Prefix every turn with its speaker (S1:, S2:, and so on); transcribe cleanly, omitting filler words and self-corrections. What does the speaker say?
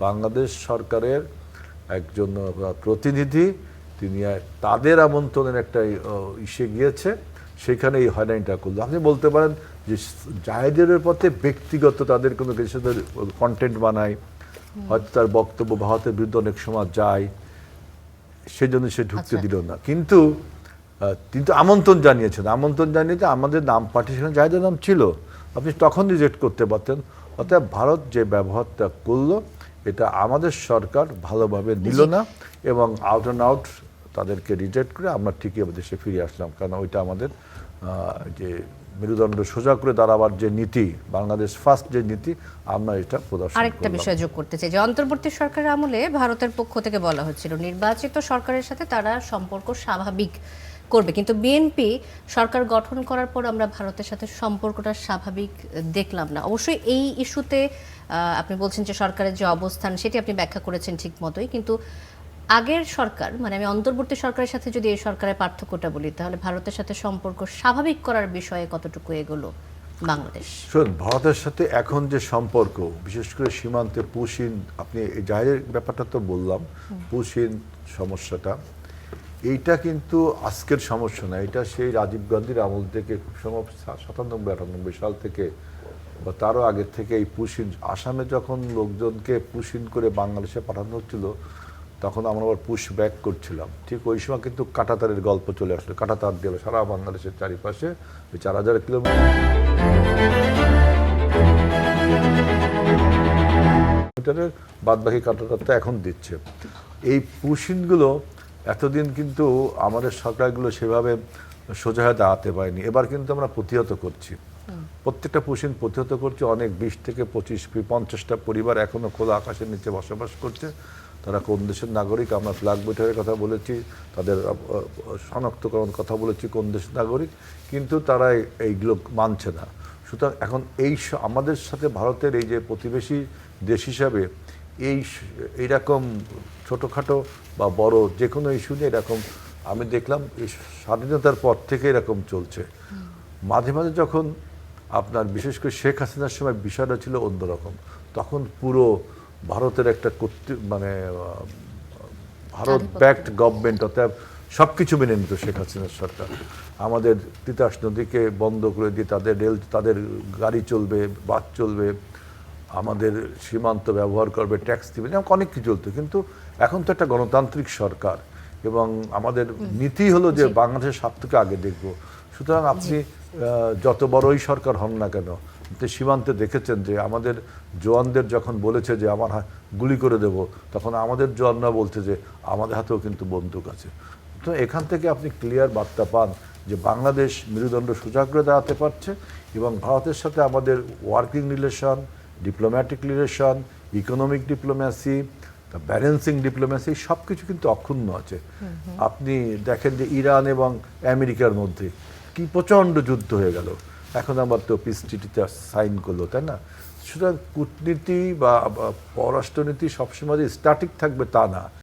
S1: বাংলাদেশ সরকারের একজন প্রতিনিধি তিনি তাদের আমন্ত্রণের একটা ইসে গিয়েছে, সেখানে এই হয়রানিটা করলো। আপনি বলতে পারেন যে জাহেদের পথে ব্যক্তিগত তাদের কোনো কিছু কন্টেন্ট বানায়, হয়তো তার বক্তব্য ভারতের বিরুদ্ধে অনেক সময় যায়, সেজন্য সে ঢুকতে দিল না। কিন্তু আমন্ত্রণ জানিয়েছেন, আমন্ত্রণ জানিয়েছে, আমাদের নাম পাঠিয়েছেন, জাহেদের নাম ছিল, আপনি তখন রিজেক্ট করতে পারতেন। অর্থাৎ ভারত যে ব্যবহারটা করলো এটা আমাদের সরকার ভালোভাবে নিল না এবং আউট অ্যান্ড আউট তাদেরকে রিজেক্ট করে আমরা ঠিকই দেশে ফিরে আসলাম। কারণ ওইটা আমাদের যে মেরুদণ্ড সোজা করে দাঁড়াবার যে নীতি, বাংলাদেশ ফার্স্ট যে নীতি, আমরা এটা প্রদর্শন।
S2: আরেকটা বিষয় যোগ করতে চাই যে অন্তর্বর্তী সরকারের আমলে ভারতের পক্ষ থেকে বলা হচ্ছিল নির্বাচিত সরকারের সাথে তারা সম্পর্ক স্বাভাবিক করবে, কিন্তু বিএনপি সরকার গঠন করার পর আমরা ভারতের সাথে সম্পর্কটা স্বাভাবিক দেখলাম না। অবশ্যই এই ইস্যুতে আপনি বলছেন যে সরকারের যে অবস্থান সেটি আপনি ব্যাখ্যা করেছেন ঠিক মতোই, কিন্তু আগের সরকার মানে আমি অন্তর্বর্তী সরকারের সাথে যদি এই সরকারের পার্থক্যটা বলি, তাহলে ভারতের সাথে সম্পর্ক স্বাভাবিক করার বিষয়ে কতটুকু এগোলো বাংলাদেশ?
S1: শুনুন, ভারতের সাথে এখন যে সম্পর্ক, বিশেষ করে সীমান্তে পুশিন, আপনি জাহের ব্যাপারটা তো বললাম, পুশিন সমস্যাটা, এইটা কিন্তু আজকের সমস্যা না, এটা সেই রাজীব গান্ধীর আমল থেকে 97-98 সাল থেকে বা তারও আগের থেকে এই পুশিন, আসামে যখন লোকজনকে পুশিন করে বাংলাদেশে পাঠানো হচ্ছিল তখন আমরা আবার পুশ ব্যাক করছিলাম। ঠিক ওই সময় কিন্তু কাঁটাতারের গল্প চলে আসলো, কাঁটাতার দিয়ে সারা বাংলাদেশের চারিপাশে 4000 কিলোমিটারের বাদ বাকি কাঁটাতারটা এখন দিচ্ছে। এই পুশিনগুলো এতদিন কিন্তু আমাদের সরকারগুলো সেভাবে সোজা হয়ে দাঁড়াতে পারেনি। এবার কিন্তু আমরা প্রতিহত করছি, প্রত্যেকটা পুশিন প্রতিহত করছে। অনেক 20 থেকে 25-50টা পরিবার এখনো খোলা আকাশের নিচে বসবাস করছে। তারা কোন দেশের নাগরিক আমরা ফ্ল্যাগ বৈঠকের কথা বলেছি, তাদের শনাক্তকরণ কথা বলেছি কোন দেশের নাগরিক, কিন্তু তারা এইগুলো মানছে না। সুতরাং এখন আমাদের সাথে ভারতের এই যে প্রতিবেশী দেশ হিসাবে এইরকম ছোটোখাটো বা বড় যে কোনো ইস্যু নিয়ে এরকম আমি দেখলাম এই স্বাধীনতার পর থেকে এরকম চলছে। মাঝে মাঝে যখন আপনার বিশেষ করে শেখ হাসিনার সময় বিষয়টা ছিল অন্যরকম, তখন পুরো ভারতের একটা মানে ভারত ব্যাকড গভর্নমেন্ট, অর্থাৎ সব কিছু মেনে নিত শেখ হাসিনার সরকার। আমাদের তিতাস নদীকে বন্ধ করে দিয়ে তাদের গাড়ি চলবে, বাস চলবে, আমাদের সীমান্ত ব্যবহার করবে, ট্যাক্স দিবে, অনেক কিছু চলতো। কিন্তু এখন তো একটা গণতান্ত্রিক সরকার এবং আমাদের নীতি হলো যে বাংলাদেশের স্বার্থকে আগে দেখব। সুতরাং আপনি যত বড়ই সরকার হন না কেন, সীমান্তে দেখেছেন যে আমাদের জওয়ানদের যখন বলেছে যে আমার গুলি করে দেব, তখন আমাদের জওয়ানরা বলছে যে আমাদের হাতেও কিন্তু বন্দুক আছে। তো এখান থেকে আপনি ক্লিয়ার বার্তা পান যে বাংলাদেশ মেরুদণ্ড সোজা করে দাঁড়াতে পারছে এবং ভারতের সাথে আমাদের working relation, diplomatic relation, economic diplomacy, balancing diplomacy সব কিছু কিন্তু অক্ষুণ্ণ আছে। আপনি দেখেন যে ইরান এবং আমেরিকার মধ্যে কি প্রচণ্ড যুদ্ধ হয়ে গেল, এখন আবার তো পিস ট্রিটিতে সাইন করলো, তাই না? সুতরাং কূটনীতি বা পররাষ্ট্রনীতি সবসময় যে স্ট্যাটিক থাকবে তা না।